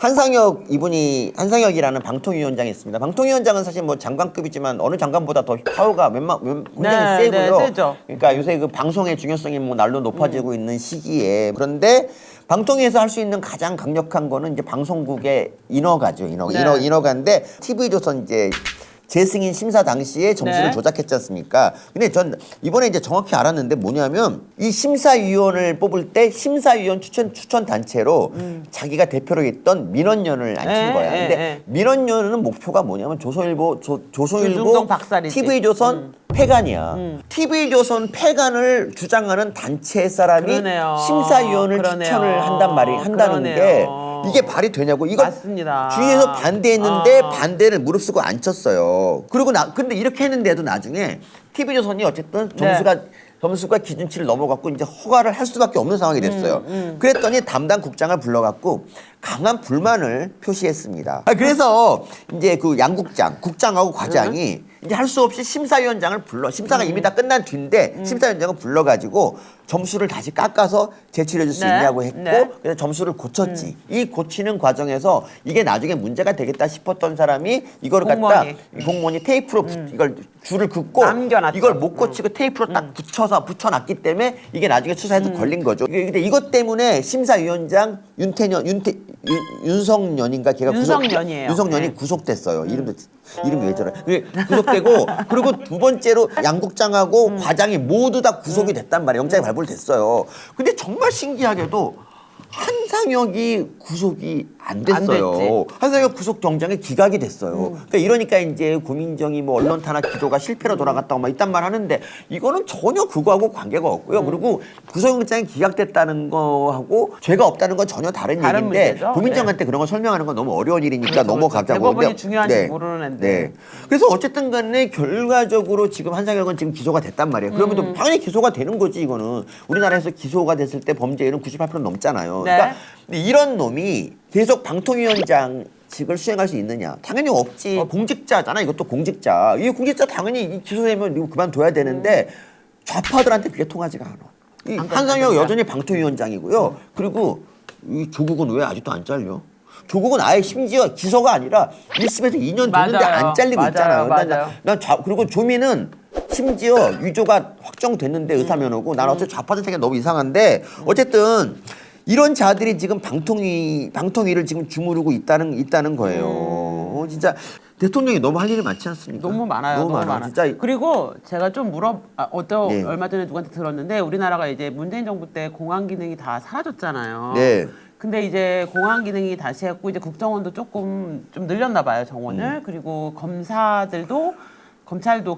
한상혁이라는 방통위원장이 있습니다. 방통위원장은 사실 뭐 장관급이지만 어느 장관보다 더 파워가 굉장히 세고요. 세죠. 그러니까 요새 그 방송의 중요성이 뭐 날로 높아지고 있는 시기에 그런데 방통위에서 할 수 있는 가장 강력한 거는 이제 방송국의 인허가죠. 인허가인데 TV조선 이제 재승인 심사 당시에 점수를 네. 조작했지 않습니까? 근데 전 이번에 이제 정확히 알았는데 뭐냐면 이 심사위원을 뽑을 때 심사위원 추천 단체로 자기가 대표로 있던 민원연을 앉힌 거야. 근데 민원연은 목표가 뭐냐면 조선일보 TV조선 폐간이야. TV조선 폐간을 주장하는 단체 사람이 그러네요. 심사위원을 추천을 한다는 게 이게 말이 되냐고. 이거 맞습니다. 주위에서 반대했는데 반대를 무릅쓰고 앉혔어요. 그리고 근데 이렇게 했는데도 나중에 TV조선이 어쨌든 점수가 기준치를 넘어갔고 이제 허가를 할 수밖에 없는 상황이 됐어요. 그랬더니 담당 국장을 불러갖고 강한 불만을 표시했습니다. 그래서 이제 그 국장하고 과장이 이제 할 수 없이 심사위원장을 심사가 이미 다 끝난 뒤인데 심사위원장을 불러가지고 점수를 다시 깎아서 제출해줄 수 있냐고 했고 그래서 점수를 고쳤지. 이 고치는 과정에서 이게 나중에 문제가 되겠다 싶었던 사람이 이거를 갖다 공무원이 테이프로 이걸 줄을 긋고 남겨놨죠. 이걸 못 고치고 테이프로 딱 붙여놨기 때문에 이게 나중에 수사에서 걸린 거죠. 근데 이것 때문에 심사위원장 윤석년인가 걔가 윤석년이에요. 윤석년이 구속됐어요. 이름이 왜 저래? 구속되고 그리고 두 번째로 양국장하고 과장이 모두 다 구속이 됐단 말이에요. 영장이 발부됐어요. 근데 정말 신기하게도 한상혁이 구속이 안 됐어요. 한상혁 구속 정장이 기각이 됐어요. 그러니까 이러니까 이제 고민정이 뭐 언론 탄압 기도가 실패로 돌아갔다고 막 이딴 말 하는데 이거는 전혀 그거하고 관계가 없고요. 그리고 구속영장이 기각됐다는 거하고 죄가 없다는 건 전혀 다른 얘기인데 문제죠. 고민정한테 그런 걸 설명하는 건 너무 어려운 일이니까 그렇죠, 넘어가자고. 대법원이 중요한지 모르는데. 그래서 어쨌든 간에 결과적으로 지금 한상혁은 지금 기소가 됐단 말이에요. 그러면 당연히 기소가 되는 거지 이거는. 우리나라에서 기소가 됐을 때 범죄율은 98% 넘잖아요. 그러니까 근데 이런 놈이 계속 방통위원장직을 수행할 수 있느냐? 당연히 없지. 공직자잖아. 이것도 공직자. 이 공직자 당연히 기소되면 이거 그만둬야 되는데 좌파들한테 그게 통하지가 않아. 이 한상혁 여전히 방통위원장이고요. 그리고 이 조국은 왜 아직도 안 잘려? 조국은 아예 심지어 기소가 아니라 1심에서 2년 됐는데 안 잘리고 있잖아요. 그리고 조민은 심지어 위조가 확정됐는데 의사면허고 나는 어차피 좌파들 생각이 너무 이상한데 어쨌든 이런 자들이 지금 방통위를 지금 주무르고 있다는 거예요. 진짜 대통령이 너무 할 일이 많지 않습니까? 너무 많아요. 너무 많아. 진짜. 그리고 제가 좀 얼마 전에 누구한테 들었는데 우리나라가 이제 문재인 정부 때 공안 기능이 다 사라졌잖아요. 네. 근데 이제 공안 기능이 다시 했고 이제 국정원도 조금 좀 늘렸나 봐요, 정원을. 그리고 검찰도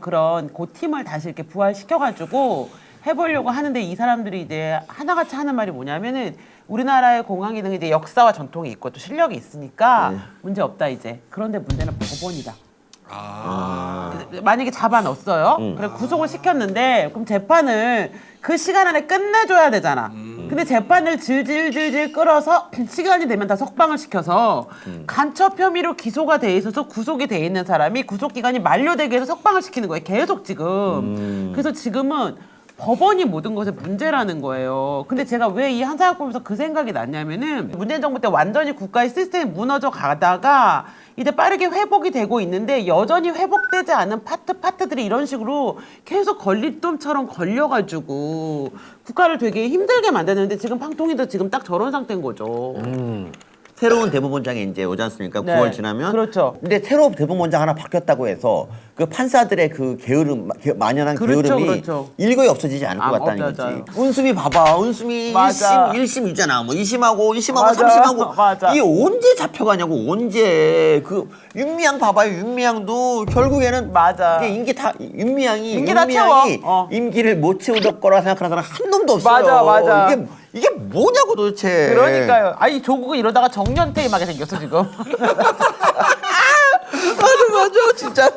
그런 그 팀을 다시 이렇게 부활시켜가지고 해보려고 하는데 이 사람들이 이제 하나같이 하는 말이 뭐냐면은 우리나라의 공안 기능이 이제 역사와 전통이 있고 또 실력이 있으니까 문제 없다 이제. 그런데 문제는 법원이다. 만약에 잡아 넣었어요. 그래 구속을 시켰는데 그럼 재판을 그 시간 안에 끝내줘야 되잖아. 근데 재판을 질질질질 끌어서 시간이 되면 다 석방을 시켜서 간첩 혐의로 기소가 돼 있어서 구속이 돼 있는 사람이 구속 기간이 만료되기 위해서 석방을 시키는 거예요. 계속 지금. 그래서 지금은 법원이 모든 것의 문제라는 거예요. 근데 제가 왜 이 한상혁 보면서 그 생각이 났냐면은 문재인 정부 때 완전히 국가의 시스템이 무너져 가다가 이제 빠르게 회복이 되고 있는데 여전히 회복되지 않은 파트들이 이런 식으로 계속 걸림돌처럼 걸려가지고 국가를 되게 힘들게 만드는데 지금 방통위도 지금 딱 저런 상태인 거죠. 새로운 대법원장이 이제 오지 않습니까? 네. 9월 지나면. 그렇죠. 근데 새로운 대법원장 하나 바뀌었다고 해서 그 판사들의 그 만연한 게으름이 일거에 없어지지 않을 것 같다는 거지. 운수미 봐봐. 운수미 1심 유잖아. 뭐 2심하고 3심하고 이게 언제 잡혀가냐고. 언제. 그 윤미향 봐봐요. 윤미향도 결국에는 이게 윤미향이 임기를 못 채우던 거라 생각하는 사람 한 놈도 없어요. 이게 뭐냐고 도대체. 그러니까요. 아니 조국은 이러다가 정년퇴임하게 생겼어 지금. 맞아 진짜.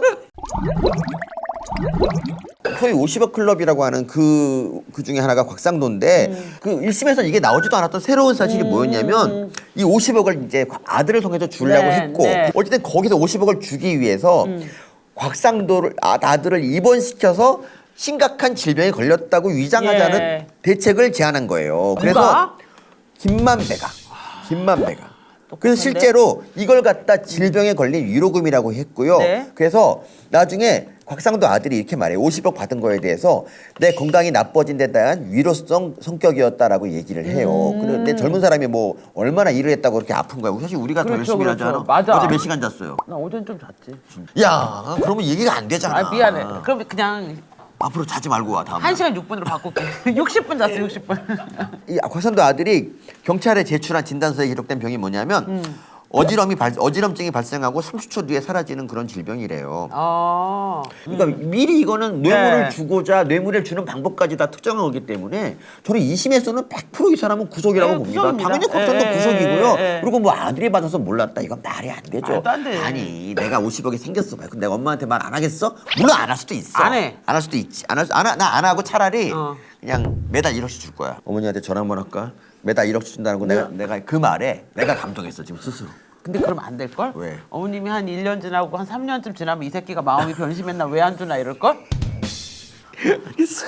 소위 50억 클럽이라고 하는 그 중에 하나가 곽상도인데 그 1심에서 이게 나오지도 않았던 새로운 사실이 뭐였냐면 이 50억을 이제 아들을 통해서 주려고 했고 어쨌든 거기서 50억을 주기 위해서 곽상도를 아들을 입원시켜서 심각한 질병에 걸렸다고 위장하자는 대책을 제안한 거예요. 그래서 김만배가 그래서 실제로 이걸 갖다 질병에 걸린 위로금이라고 했고요. 네. 그래서 나중에 곽상도 아들이 이렇게 말해요. 50억 받은 거에 대해서 내 건강이 나빠진 데 대한 위로성 성격이었다라고 얘기를 해요. 그런데 젊은 사람이 뭐 얼마나 일을 했다고 그렇게 아픈 거야. 사실 우리가 더 그렇죠, 열심히 그렇죠. 하잖아. 맞아. 어제 몇 시간 잤어요? 나 어제는 좀 잤지. 야, 그러면 얘기가 안 되잖아. 아 미안해. 그럼 그냥 앞으로 자지 말고 와 다음. 1시간 6분으로 바꿀게. 60분 잤어 60분. 이 곽상도 아들이 경찰에 제출한 진단서에 기록된 병이 뭐냐면 어지럼증이 발생하고 30초 뒤에 사라지는 그런 질병이래요. 아. 그러니까 미리 이거는 뇌물을 네. 주고자 뇌물을 주는 방법까지 다 특정한 거기 때문에 저는 2심에서는 100% 이 사람은 구속이라고 네, 봅니다. 구속입니다. 당연히 곽상도 예, 구속이고요. 예, 예. 그리고 뭐 아들이 받아서 몰랐다 이건 말이 안 되죠. 말도 안 돼. 아니 내가 50억이 생겼어. 그럼 내가 엄마한테 말 안 하겠어? 물론 안 할 수도 있어. 안 해. 안 할 수도 있지. 나 안 하고 차라리 어. 그냥 매달 1억씩 줄 거야. 어머니한테 전화 한번 할까? 매달 1억씩 준다는 거 내가 그 말에 내가 감동했어 지금 스스로. 근데 그러면 안 될걸? 왜? 어머님이 한 1년 지나고 한 3년쯤 지나면 이 새끼가 마음이 변심했나 왜 안 주나 이럴걸? 알겠어.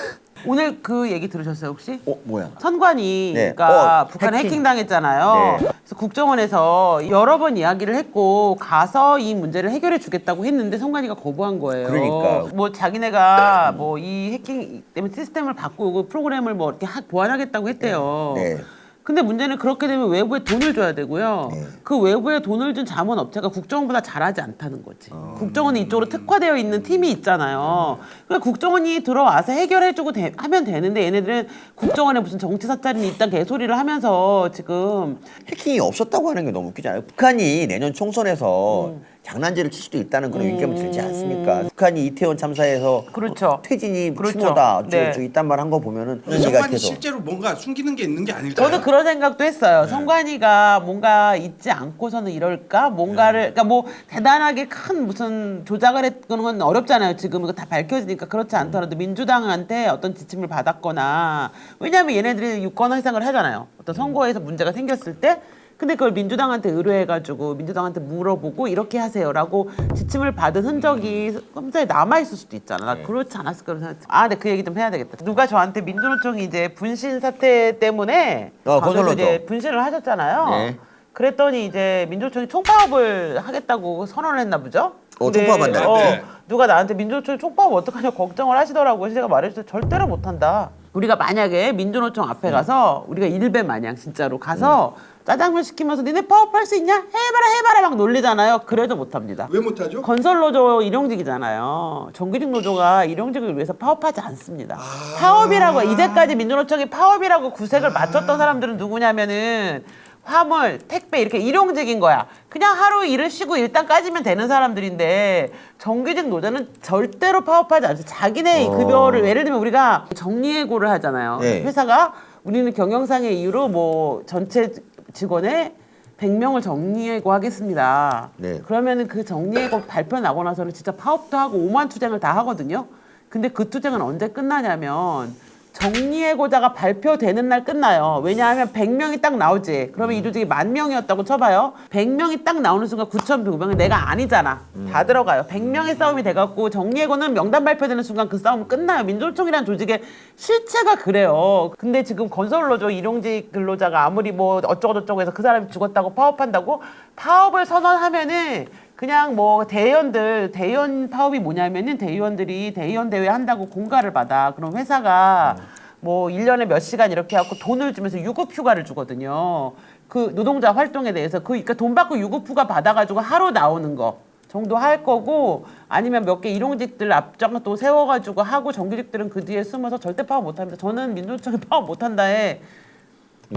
오늘 그 얘기 들으셨어요 혹시? 뭐야? 선관위가 네. 북한에 해킹. 해킹당했잖아요. 네. 그래서 국정원에서 여러 번 이야기를 했고 가서 이 문제를 해결해 주겠다고 했는데 선관위가 거부한 거예요. 그러니까. 뭐 자기네가 뭐 이 해킹 때문에 시스템을 바꾸고 프로그램을 뭐 이렇게 보완하겠다고 했대요. 네. 근데 문제는 그렇게 되면 외부에 돈을 줘야 되고요. 네. 그 외부에 돈을 준 자문업체가 국정원보다 잘하지 않다는 거지. 국정원이 이쪽으로 특화되어 있는 팀이 있잖아요. 그러니까 국정원이 들어와서 해결해주고 하면 되는데 얘네들은 국정원에 무슨 정치 사찰이 있다 개소리를 하면서 지금 해킹이 없었다고 하는 게 너무 웃기잖아요. 북한이 내년 총선에서 장난질을 칠 수도 있다는 그런 의견이 들지 않습니까? 북한이 이태원 참사에서 그렇죠. 퇴진이 그렇죠. 추모다 네. 어쩌고 이딴 말 한 거 보면은 선관위 실제로 뭔가 숨기는 게 있는 게 아닐까요? 저도 그런 생각도 했어요. 선관위가 뭔가 잊지 않고서는 이럴까? 뭔가를, 그러니까 뭐 대단하게 큰 무슨 조작을 했는 건 어렵잖아요. 지금 이거 다 밝혀지니까 그렇지 않더라도 민주당한테 어떤 지침을 받았거나 왜냐하면 얘네들이 유권 해상을 하잖아요. 어떤 선거에서 문제가 생겼을 때 근데 그걸 민주당한테 의뢰해가지고 민주당한테 물어보고 이렇게 하세요라고 지침을 받은 흔적이 꼼짝에 남아있을 수도 있잖아. 나 그렇지 않았을 거라고 생각해. 아, 근데 그 얘기 좀 해야 되겠다. 누가 저한테 민주노총이 이제 분신 사태 때문에 건설로죠. 이제 분신을 하셨잖아요. 네. 그랬더니 이제 민주노총이 총파업을 하겠다고 선언을 했나 보죠? 근데, 총파업한다는 네. 누가 나한테 민주노총이 총파업 어떡하냐 걱정을 하시더라고요. 그래서 제가 말했을 때 절대로 못한다. 우리가 만약에 민주노총 앞에 가서 우리가 일배 마냥 진짜로 가서 짜장면 시키면서 니네 파업할 수 있냐? 해봐라 막 놀리잖아요. 그래도 못합니다. 왜 못하죠? 건설노조 일용직이잖아요. 정규직 노조가 일용직을 위해서 파업하지 않습니다. 파업이라고 이제까지 민주노총이 파업이라고 구색을 맞췄던 사람들은 누구냐면은 화물, 택배 이렇게 일용직인 거야. 그냥 하루 일을 쉬고 일당 까지면 되는 사람들인데 정규직 노조는 절대로 파업하지 않죠. 자기네 급여를 예를 들면 우리가 정리해고를 하잖아요. 네. 회사가 우리는 경영상의 이유로 뭐 전체 직원의 100명을 정리해고 하겠습니다. 네. 그러면은 그 정리해고 발표 나고 나서는 진짜 파업도 하고 오만 투쟁을 다 하거든요. 근데 그 투쟁은 언제 끝나냐면 정리해고자가 발표되는 날 끝나요. 왜냐하면 100명이 딱 나오지. 그러면 이 조직이 10,000명이었다고 쳐봐요. 100명이 딱 나오는 순간 9,100명은 내가 아니잖아. 다 들어가요. 100명의 싸움이 돼갖고 정리해고는 명단 발표되는 순간 그 싸움은 끝나요. 민주노총이라는 조직의 실체가 그래요. 근데 지금 건설노조 일용직 근로자가 아무리 뭐 어쩌고저쩌고 해서 그 사람이 죽었다고 파업한다고 파업을 선언하면은 그냥 뭐 대의원 파업이 뭐냐면은 대의원들이 대의원 대회 한다고 공가를 받아. 그럼 회사가 뭐 1년에 몇 시간 이렇게 하고 돈을 주면서 유급 휴가를 주거든요. 그 노동자 활동에 대해서 그러니까 돈 받고 유급 휴가 받아가지고 하루 나오는 거 정도 할 거고 아니면 몇 개 일용직들 앞장 또 세워가지고 하고 정규직들은 그 뒤에 숨어서 절대 파업 못합니다. 저는 민주노총이 파업 못한다에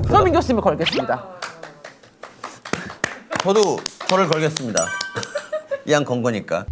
서민 교수님을 걸겠습니다. 저도 저를 걸겠습니다. 이왕 건 거니까.